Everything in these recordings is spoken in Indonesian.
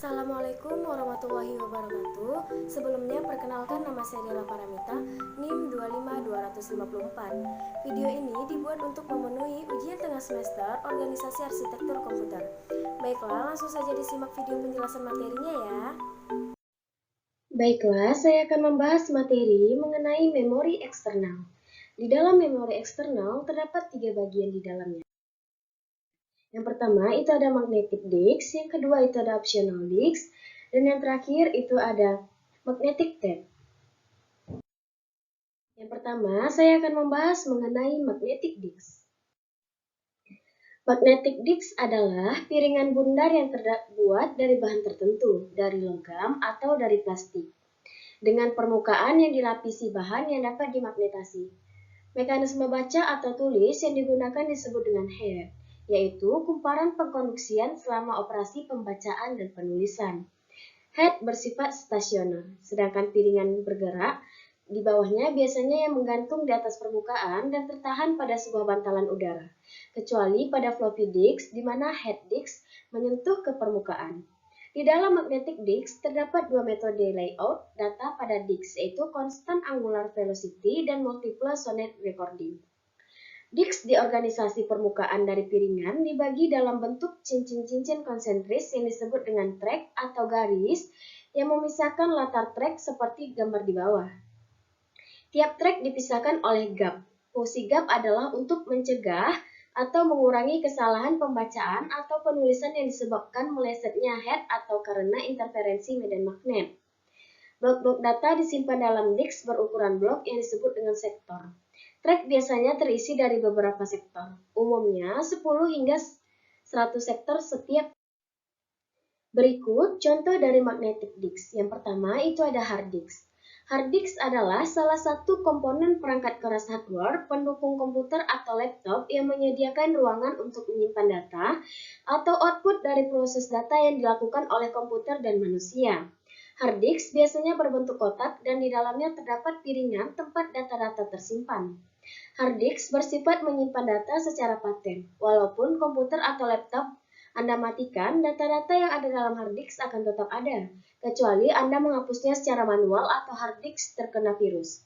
Assalamualaikum warahmatullahi wabarakatuh. Sebelumnya perkenalkan nama saya Dela Paramita, NIM 25254. Video ini dibuat untuk memenuhi ujian tengah semester Organisasi Arsitektur Komputer. Baiklah, langsung saja disimak video penjelasan materinya ya. Baiklah, saya akan membahas materi mengenai memori eksternal. Di dalam memori eksternal terdapat 3 bagian di dalamnya. Yang pertama itu ada magnetic disk, yang kedua itu ada optional disk, dan yang terakhir itu ada magnetic tape. Yang pertama saya akan membahas mengenai magnetic disk. Magnetic disk adalah piringan bundar yang terbuat dari bahan tertentu, dari logam atau dari plastik, dengan permukaan yang dilapisi bahan yang dapat dimagnetasi. Mekanisme baca atau tulis yang digunakan disebut dengan head, yaitu kumparan pengkonduksian selama operasi pembacaan dan penulisan. Head bersifat stasioner, sedangkan piringan bergerak. Di bawahnya biasanya yang menggantung di atas permukaan dan tertahan pada sebuah bantalan udara, kecuali pada floppy disk di mana head disk menyentuh ke permukaan. Di dalam magnetic disk terdapat 2 metode layout data pada disk, yaitu constant angular velocity dan multiple sonnet recording. Disk di organisasi permukaan dari piringan dibagi dalam bentuk cincin-cincin konsentris yang disebut dengan track atau garis yang memisahkan latar track seperti gambar di bawah. Tiap track dipisahkan oleh gap. Fungsi gap adalah untuk mencegah atau mengurangi kesalahan pembacaan atau penulisan yang disebabkan melesetnya head atau karena interferensi medan magnet. Blok-blok data disimpan dalam disk berukuran blok yang disebut dengan sektor. Track biasanya terisi dari beberapa sektor, umumnya 10 hingga 100 sektor setiap. Berikut contoh dari magnetic disk. Yang pertama itu ada hard disk. Hard disk adalah salah satu komponen perangkat keras hardware pendukung komputer atau laptop yang menyediakan ruangan untuk menyimpan data atau output dari proses data yang dilakukan oleh komputer dan manusia. Hard disk biasanya berbentuk kotak dan di dalamnya terdapat piringan tempat data-data tersimpan. Hard disk bersifat menyimpan data secara paten. Walaupun komputer atau laptop Anda matikan, data-data yang ada dalam hard disk akan tetap ada, kecuali Anda menghapusnya secara manual atau hard disk terkena virus.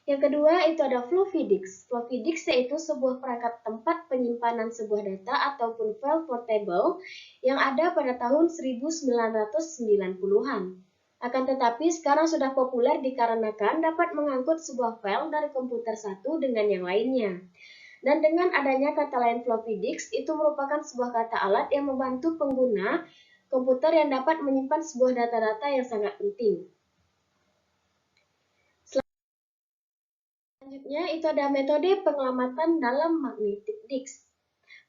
Yang kedua itu ada floppy disk. Floppy disk yaitu sebuah perangkat tempat penyimpanan sebuah data ataupun file portable yang ada pada tahun 1990-an. Akan tetapi sekarang sudah populer dikarenakan dapat mengangkut sebuah file dari komputer satu dengan yang lainnya. Dan dengan adanya kata lain floppy disk, itu merupakan sebuah kata alat yang membantu pengguna komputer yang dapat menyimpan sebuah data-data yang sangat penting. Selanjutnya itu ada metode penyelamatan dalam magnetic disk.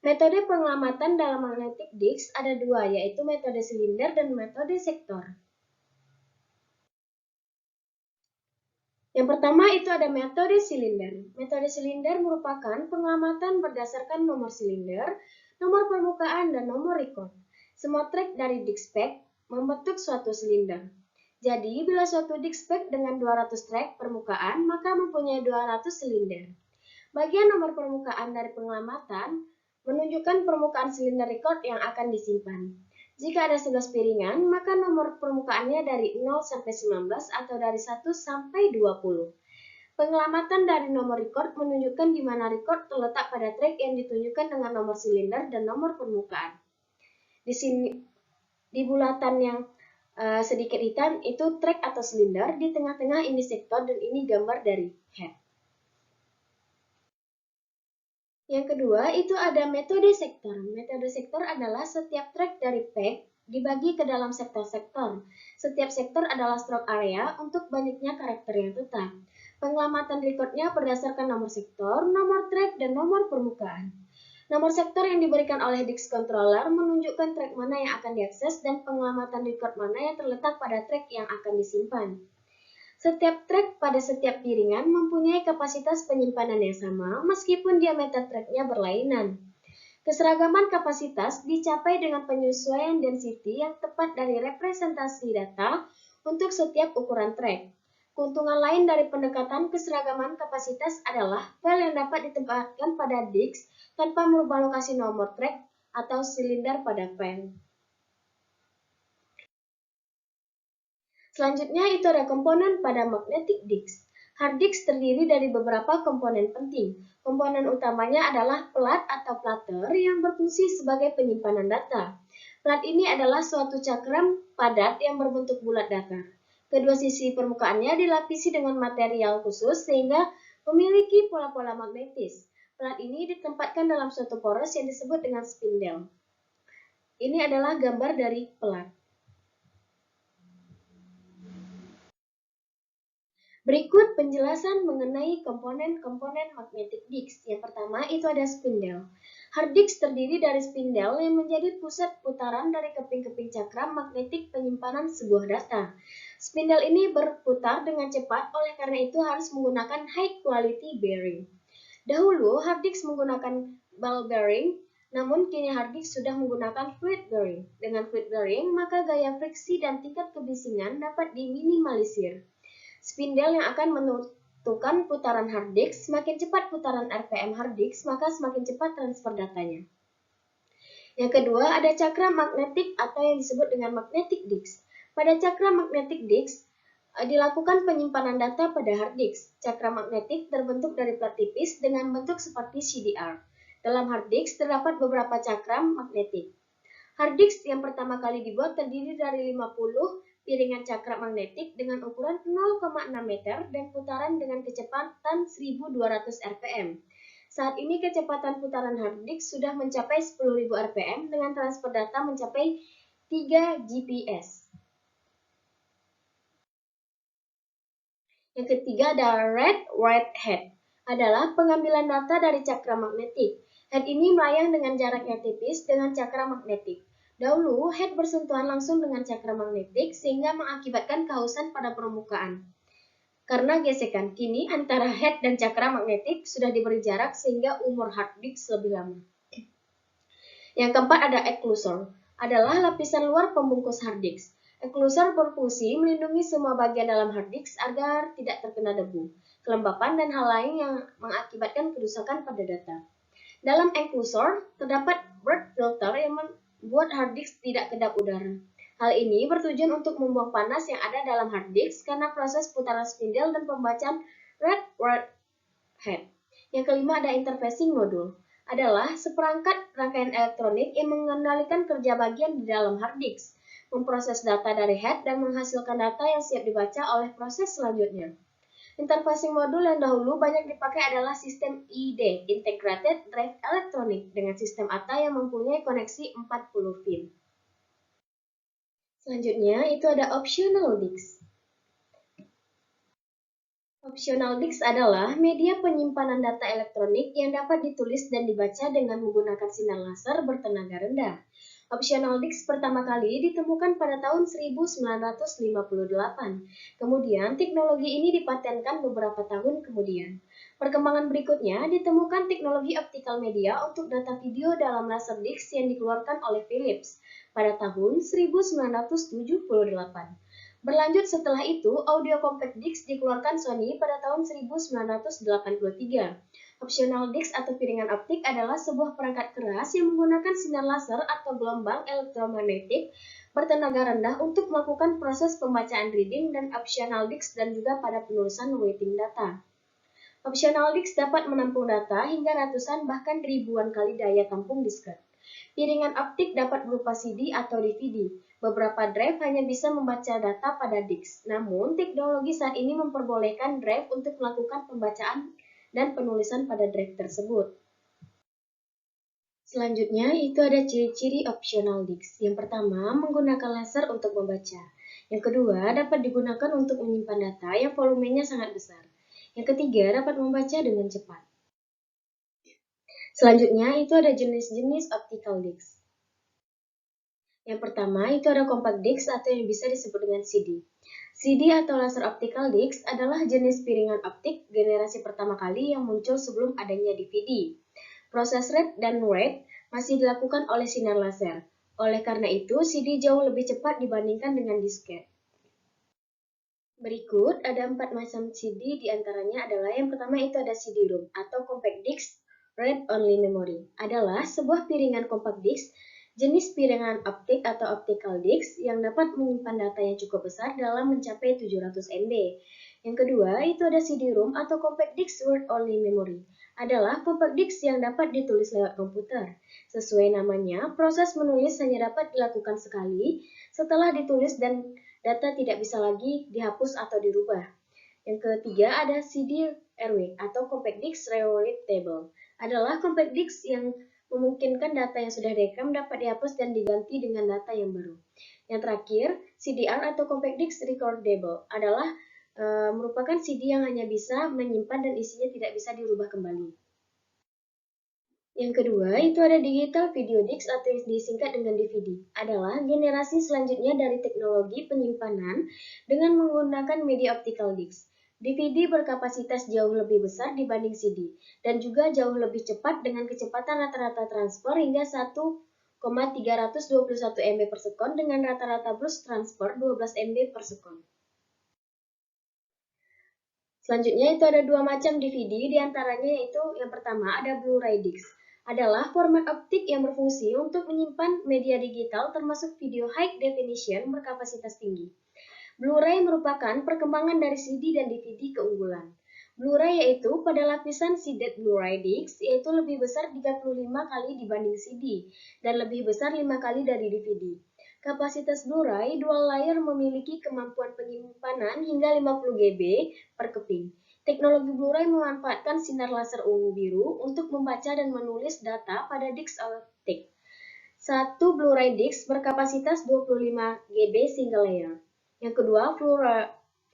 Metode penyelamatan dalam magnetic disk ada dua, yaitu metode silinder dan metode sektor. Yang pertama itu ada metode silinder. Metode silinder merupakan penyelamatan berdasarkan nomor silinder, nomor permukaan, dan nomor record. Semua track dari diskpek membentuk suatu silinder. Jadi, bila suatu diskpek dengan 200 track permukaan, maka mempunyai 200 silinder. Bagian nomor permukaan dari penyelamatan menunjukkan permukaan silinder record yang akan disimpan. Jika ada 11 piringan, maka nomor permukaannya dari 0 sampai 19 atau dari 1 sampai 20. Penyelamatan dari nomor record menunjukkan di mana record terletak pada track yang ditunjukkan dengan nomor silinder dan nomor permukaan. Di sini, di bulatan yang sedikit hitam itu track atau silinder, di tengah-tengah ini sektor dan ini gambar dari head. Yang kedua, itu ada metode sektor. Metode sektor adalah setiap track dari PEG dibagi ke dalam sektor-sektor. Setiap sektor adalah stroke area untuk banyaknya karakter yang tetap. Penyelamatan recordnya berdasarkan nomor sektor, nomor track, dan nomor permukaan. Nomor sektor yang diberikan oleh disk controller menunjukkan track mana yang akan diakses dan penyelamatan record mana yang terletak pada track yang akan disimpan. Setiap track pada setiap piringan mempunyai kapasitas penyimpanan yang sama meskipun diameter tracknya berlainan. Keseragaman kapasitas dicapai dengan penyesuaian density yang tepat dari representasi data untuk setiap ukuran track. Keuntungan lain dari pendekatan keseragaman kapasitas adalah file yang dapat ditempatkan pada disk tanpa merubah lokasi nomor track atau silinder pada file. Selanjutnya itu ada komponen pada magnetic disk. Hard disk terdiri dari beberapa komponen penting. Komponen utamanya adalah plat atau platter yang berfungsi sebagai penyimpanan data. Plat ini adalah suatu cakram padat yang berbentuk bulat datar. Kedua sisi permukaannya dilapisi dengan material khusus sehingga memiliki pola-pola magnetis. Plat ini ditempatkan dalam suatu poros yang disebut dengan spindle. Ini adalah gambar dari plat. Berikut penjelasan mengenai komponen-komponen magnetic disk. Yang pertama itu ada spindle. Hard disk terdiri dari spindle yang menjadi pusat putaran dari keping-keping cakram magnetik penyimpanan sebuah data. Spindle ini berputar dengan cepat, oleh karena itu harus menggunakan high quality bearing. Dahulu hard disk menggunakan ball bearing, namun kini hard disk sudah menggunakan fluid bearing. Dengan fluid bearing, maka gaya friksi dan tingkat kebisingan dapat diminimalisir. Spindle yang akan menentukan putaran hard disk, semakin cepat putaran RPM hard disk, maka semakin cepat transfer datanya. Yang kedua ada cakram magnetik atau yang disebut dengan magnetic disk. Pada cakram magnetic disk, dilakukan penyimpanan data pada hard disk. Cakram magnetik terbentuk dari plat tipis dengan bentuk seperti CDR. Dalam hard disk terdapat beberapa cakram magnetik. Hard disk yang pertama kali dibuat terdiri dari 50 piringan cakram magnetik dengan ukuran 0,6 meter dan putaran dengan kecepatan 1200 rpm. Saat ini kecepatan putaran hard disk sudah mencapai 10.000 rpm dengan transfer data mencapai 3 Gbps. Yang ketiga ada read-write head, adalah pengambilan data dari cakram magnetik. Head ini melayang dengan jarak yang tipis dengan cakram magnetik. Dahulu, head bersentuhan langsung dengan cakram magnetik sehingga mengakibatkan kehausan pada permukaan. Karena gesekan, kini antara head dan cakram magnetik sudah diberi jarak sehingga umur hard disk lebih lama. Yang keempat ada enclosure, adalah lapisan luar pembungkus hard disk. Enclosure berfungsi melindungi semua bagian dalam hard disk agar tidak terkena debu, kelembapan, dan hal lain yang mengakibatkan kerusakan pada data. Dalam enclosure, terdapat word filter yang membuat hard disk tidak kedap udara. Hal ini bertujuan untuk membuang panas yang ada dalam hard disk karena proses putaran spindle dan pembacaan read-write head. Yang kelima ada interfacing module, adalah seperangkat rangkaian elektronik yang mengendalikan kerja bagian di dalam hard disk, memproses data dari head dan menghasilkan data yang siap dibaca oleh proses selanjutnya. Interfacing modul yang dahulu banyak dipakai adalah sistem ID, Integrated Drive Electronic, dengan sistem ATA yang mempunyai koneksi 40 pin. Selanjutnya, itu ada optional disk. Optional disk adalah media penyimpanan data elektronik yang dapat ditulis dan dibaca dengan menggunakan sinar laser bertenaga rendah. Optional disk pertama kali ditemukan pada tahun 1958. Kemudian, teknologi ini dipatenkan beberapa tahun kemudian. Perkembangan berikutnya ditemukan teknologi optical media untuk data video dalam laser disk yang dikeluarkan oleh Philips pada tahun 1978. Berlanjut setelah itu, audio compact disc dikeluarkan Sony pada tahun 1983. Optional disk atau piringan optik adalah sebuah perangkat keras yang menggunakan sinar laser atau gelombang elektromagnetik bertenaga rendah untuk melakukan proses pembacaan reading dan optional disk dan juga pada penulisan waiting data. Optional disk dapat menampung data hingga ratusan bahkan ribuan kali daya tampung disket. Piringan optik dapat berupa CD atau DVD. Beberapa drive hanya bisa membaca data pada disk. Namun, teknologi saat ini memperbolehkan drive untuk melakukan pembacaan dan penulisan pada drive tersebut. Selanjutnya, itu ada ciri-ciri optional disk. Yang pertama, menggunakan laser untuk membaca. Yang kedua, dapat digunakan untuk menyimpan data yang volumenya sangat besar. Yang ketiga, dapat membaca dengan cepat. Selanjutnya, itu ada jenis-jenis optical disk. Yang pertama, itu ada compact disk atau yang bisa disebut dengan CD. CD atau laser optical disk adalah jenis piringan optik generasi pertama kali yang muncul sebelum adanya DVD. Proses read dan write masih dilakukan oleh sinar laser. Oleh karena itu, CD jauh lebih cepat dibandingkan dengan disket. Berikut ada 4 macam CD, diantaranya adalah yang pertama itu ada CD-ROM atau compact disk read only memory. Adalah sebuah piringan compact disk Jenis piringan optik atau optical disc yang dapat menyimpan data yang cukup besar dalam mencapai 700 MB. Yang kedua, itu ada CD-ROM atau Compact Disc Word Only Memory. Adalah compact disc yang dapat ditulis lewat komputer. Sesuai namanya, proses menulis hanya dapat dilakukan sekali setelah ditulis dan data tidak bisa lagi dihapus atau dirubah. Yang ketiga ada CD-RW atau Compact Disc Rewritable. Adalah compact disc yang memungkinkan data yang sudah direkam dapat dihapus dan diganti dengan data yang baru. Yang terakhir, CDR atau Compact Disc Recordable adalah merupakan CD yang hanya bisa menyimpan dan isinya tidak bisa dirubah kembali. Yang kedua, itu ada digital video disc atau yang disingkat dengan DVD. Adalah generasi selanjutnya dari teknologi penyimpanan dengan menggunakan media optical disc. DVD berkapasitas jauh lebih besar dibanding CD dan juga jauh lebih cepat dengan kecepatan rata-rata transfer hingga 1,321 MB per sekon dengan rata-rata burst transfer 12 MB per sekon. Selanjutnya itu ada dua macam DVD, diantaranya yaitu yang pertama ada Blu-ray disc. Adalah format optik yang berfungsi untuk menyimpan media digital termasuk video high definition berkapasitas tinggi. Blu-ray merupakan perkembangan dari CD dan DVD keunggulan. Blu-ray yaitu pada lapisan seeded Blu-ray disc yaitu lebih besar 35 kali dibanding CD dan lebih besar 5 kali dari DVD. Kapasitas Blu-ray dual layer memiliki kemampuan penyimpanan hingga 50 GB per keping. Teknologi Blu-ray memanfaatkan sinar laser ungu biru untuk membaca dan menulis data pada disk optik. Satu Blu-ray disc berkapasitas 25 GB single layer. Yang kedua,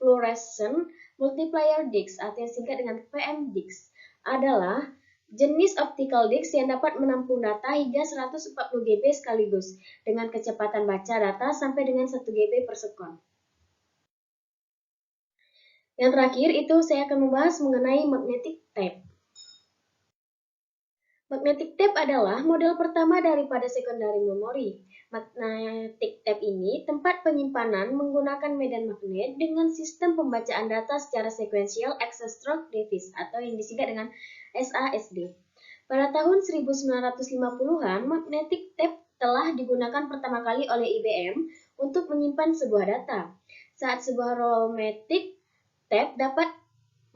fluorescent multiplayer disc atau yang singkat dengan VM disc adalah jenis optical disc yang dapat menampung data hingga 140 GB sekaligus dengan kecepatan baca data sampai dengan 1 GB per sekon. Yang terakhir itu saya akan membahas mengenai magnetic tape. Magnetic tape adalah model pertama daripada secondary memory. Magnetic tape ini tempat penyimpanan menggunakan medan magnet dengan sistem pembacaan data secara sequential access stroke device atau yang disingkat dengan SASD. Pada tahun 1950-an, magnetic tape telah digunakan pertama kali oleh IBM untuk menyimpan sebuah data. Saat sebuah rollmatic tape dapat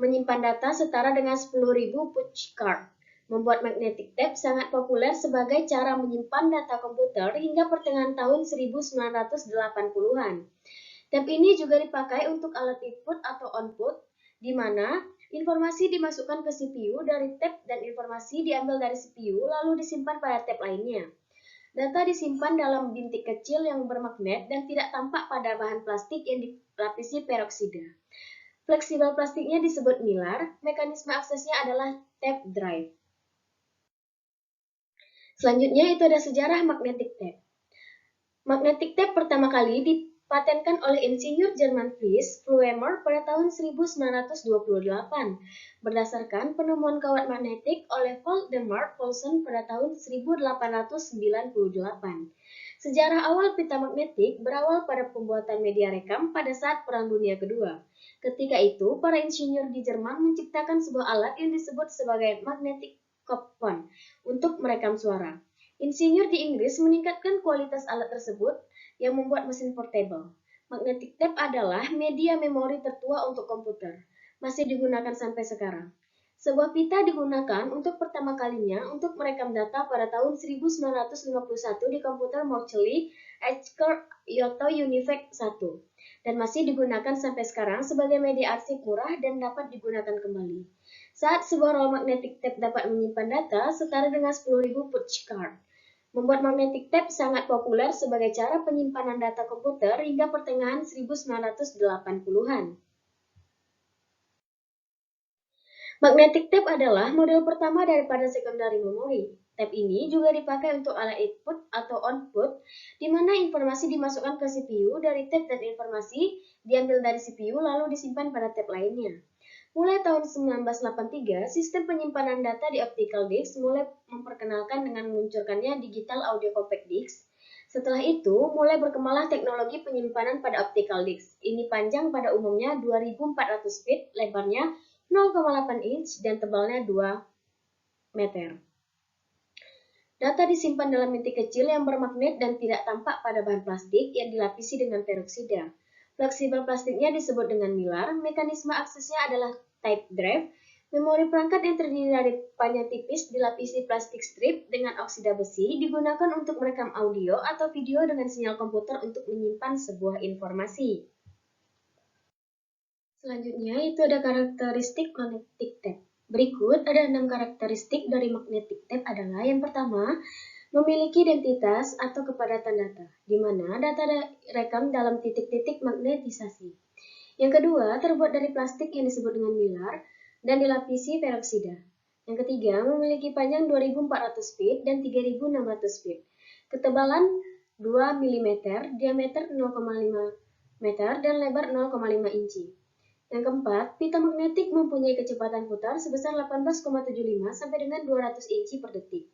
menyimpan data setara dengan 10.000 punch card. Membuat magnetic tape sangat populer sebagai cara menyimpan data komputer hingga pertengahan tahun 1980-an. Tape ini juga dipakai untuk alat input atau output, di mana informasi dimasukkan ke CPU dari tape dan informasi diambil dari CPU lalu disimpan pada tape lainnya. Data disimpan dalam bintik kecil yang bermagnet dan tidak tampak pada bahan plastik yang dilapisi peroksida. Fleksibel plastiknya disebut mylar, mekanisme aksesnya adalah tape drive. Selanjutnya itu ada sejarah magnetic tape. Magnetic tape pertama kali dipatenkan oleh insinyur Jerman Fritz Fluemer pada tahun 1928 berdasarkan penemuan kawat magnetik oleh Voldemar Poulsen pada tahun 1898. Sejarah awal pita magnetik berawal pada pembuatan media rekam pada saat Perang Dunia Kedua. Ketika itu, para insinyur di Jerman menciptakan sebuah alat yang disebut sebagai magnetic coupon untuk merekam suara. Insinyur di Inggris meningkatkan kualitas alat tersebut yang membuat mesin portable. Magnetic tape adalah media memori tertua untuk komputer. Masih digunakan sampai sekarang. Sebuah pita digunakan untuk pertama kalinya untuk merekam data pada tahun 1951 di komputer Mauchly Asker Yoto Univac 1 dan masih digunakan sampai sekarang sebagai media arsip murah dan dapat digunakan kembali. Saat sebuah roll magnetic tape dapat menyimpan data setara dengan 10.000 punch card. Membuat magnetic tape sangat populer sebagai cara penyimpanan data komputer hingga pertengahan 1980-an. Magnetic tape adalah model pertama daripada secondary memory. Tape ini juga dipakai untuk alat input atau output, di mana informasi dimasukkan ke CPU dari tape dan informasi diambil dari CPU lalu disimpan pada tape lainnya. Mulai tahun 1983, sistem penyimpanan data di optical disc mulai memperkenalkan dengan meluncurkannya digital audio compact disc. Setelah itu, mulai berkembanglah teknologi penyimpanan pada optical disc. Ini panjang pada umumnya 2400 feet, lebarnya 0,8 inch dan tebalnya 2 meter. Data disimpan dalam inti kecil yang bermagnet dan tidak tampak pada bahan plastik yang dilapisi dengan peroksida. Fleksibel plastiknya disebut dengan mylar, mekanisme aksesnya adalah type drive, memori perangkat yang terdiri dari panjang tipis dilapisi plastik strip dengan oksida besi digunakan untuk merekam audio atau video dengan sinyal komputer untuk menyimpan sebuah informasi. Selanjutnya itu ada karakteristik magnetic tape. Berikut ada 6 karakteristik dari magnetic tape adalah yang pertama, memiliki identitas atau kepadatan data, di mana data direkam dalam titik-titik magnetisasi. Yang kedua, terbuat dari plastik yang disebut dengan mylar dan dilapisi peroksida. Yang ketiga, memiliki panjang 2400 feet dan 3600 feet. Ketebalan 2 mm, diameter 0,5 meter, dan lebar 0,5 inci. Yang keempat, pita magnetik mempunyai kecepatan putar sebesar 18,75 sampai dengan 200 inci per detik.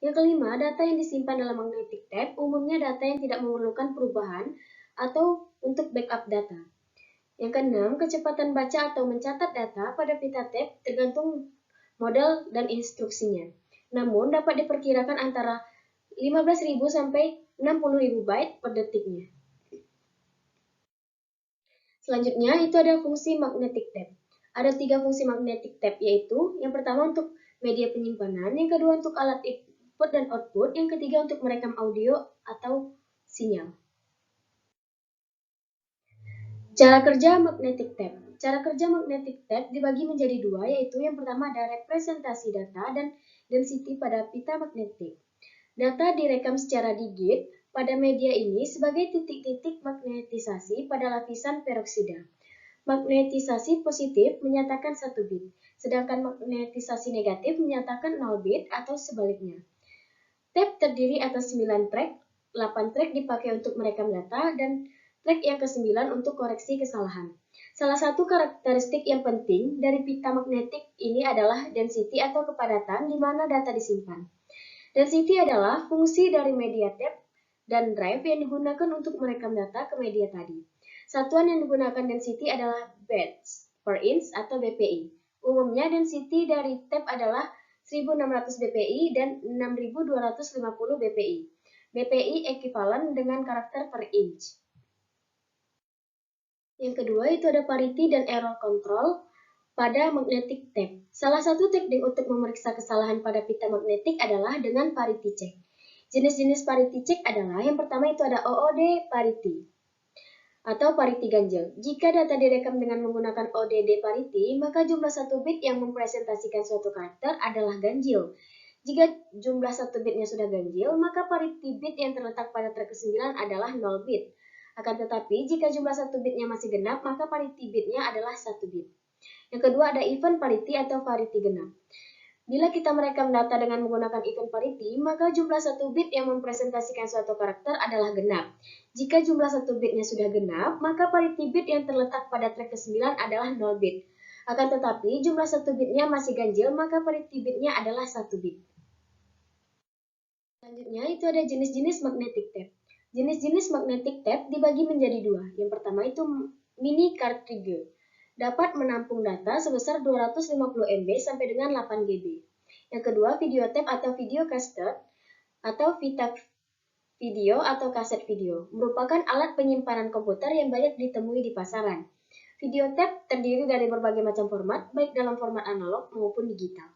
Yang kelima, data yang disimpan dalam magnetic tape umumnya data yang tidak memerlukan perubahan atau untuk backup data. Yang keenam, kecepatan baca atau mencatat data pada pita tape tergantung model dan instruksinya. Namun, dapat diperkirakan antara 15.000 sampai 60.000 byte per detiknya. Selanjutnya, itu ada fungsi magnetic tape. Ada 3 fungsi magnetic tape, yaitu yang pertama untuk media penyimpanan, yang kedua untuk alat input dan output, yang ketiga untuk merekam audio atau sinyal. Cara kerja magnetic tape. Cara kerja magnetic tape dibagi menjadi dua, yaitu yang pertama ada representasi data dan density pada pita magnetik. Data direkam secara digit pada media ini sebagai titik-titik magnetisasi pada lapisan peroksida. Magnetisasi positif menyatakan 1 bit, sedangkan magnetisasi negatif menyatakan 0 bit atau sebaliknya. Tape terdiri atas 9 track, 8 track dipakai untuk merekam data, dan track yang ke-9 untuk koreksi kesalahan. Salah satu karakteristik yang penting dari pita magnetik ini adalah density atau kepadatan di mana data disimpan. Density adalah fungsi dari media tape dan drive yang digunakan untuk merekam data ke media tadi. Satuan yang digunakan density adalah bits per inch atau BPI. Umumnya density dari tape adalah 1600 BPI dan 6250 BPI. BPI ekivalen dengan karakter per inch. Yang kedua itu ada parity dan error control pada magnetic tape. Salah satu teknik untuk memeriksa kesalahan pada pita magnetik adalah dengan parity check. Jenis-jenis parity check adalah yang pertama itu ada OOD parity atau parity ganjil. Jika data direkam dengan menggunakan ODD parity, maka jumlah 1 bit yang mempresentasikan suatu karakter adalah ganjil. Jika jumlah 1 bitnya sudah ganjil, maka parity bit yang terletak pada track ke-9 adalah 0 bit. Akan tetapi, jika jumlah 1 bitnya masih genap, maka parity bitnya adalah 1 bit. Yang kedua ada even parity atau parity genap. Bila kita merekam data dengan menggunakan even parity, maka jumlah 1 bit yang mempresentasikan suatu karakter adalah genap. Jika jumlah 1 bitnya sudah genap, maka parity bit yang terletak pada track ke-9 adalah 0 bit. Akan tetapi, jumlah 1 bitnya masih ganjil, maka parity bitnya adalah 1 bit. Selanjutnya, itu ada jenis-jenis magnetic tape. Jenis-jenis magnetic tape dibagi menjadi dua. Yang pertama itu mini cartridge. Dapat menampung data sebesar 250 MB sampai dengan 8 GB. Yang kedua, video tape atau video cassette atau vita video atau kaset video, merupakan alat penyimpanan komputer yang banyak ditemui di pasaran. Video tape terdiri dari berbagai macam format, baik dalam format analog maupun digital.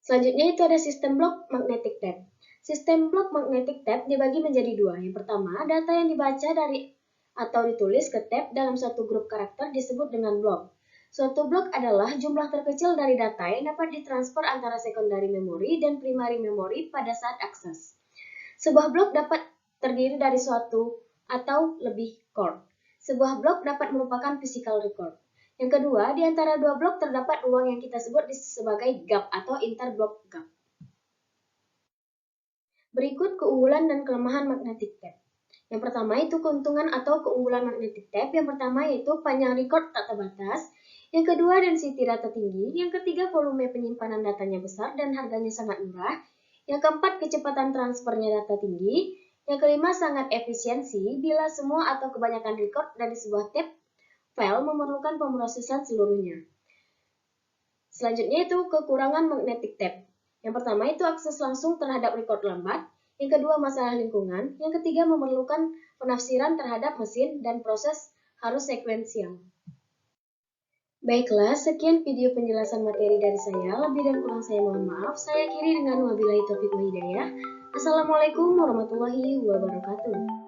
Selanjutnya itu ada sistem blok magnetic tape. Sistem blok magnetic tape dibagi menjadi dua. Yang pertama, data yang dibaca dari atau ditulis ke tape dalam suatu grup karakter disebut dengan blok. Suatu blok adalah jumlah terkecil dari data yang dapat ditransfer antara secondary memory dan primary memory pada saat akses. Sebuah blok dapat terdiri dari suatu atau lebih core. Sebuah blok dapat merupakan physical record. Yang kedua, di antara dua blok terdapat ruang yang kita sebut sebagai gap atau interblock gap. Berikut keunggulan dan kelemahan magnetic tape. Yang pertama itu keuntungan atau keunggulan magnetic tape. Yang pertama yaitu panjang record tak terbatas. Yang kedua density data tinggi. Yang ketiga volume penyimpanan datanya besar dan harganya sangat murah. Yang keempat kecepatan transfernya data tinggi. Yang kelima sangat efisiensi bila semua atau kebanyakan record dari sebuah tape file memerlukan pemrosesan seluruhnya. Selanjutnya itu kekurangan magnetic tape. Yang pertama itu akses langsung terhadap record lambat, yang kedua masalah lingkungan, yang ketiga memerlukan penafsiran terhadap mesin dan proses harus sekuensial. Baiklah, sekian video penjelasan materi dari saya. Lebih dan kurang saya mohon maaf. Saya akhiri dengan wabillahi taufiq wal hidayah. Assalamualaikum warahmatullahi wabarakatuh.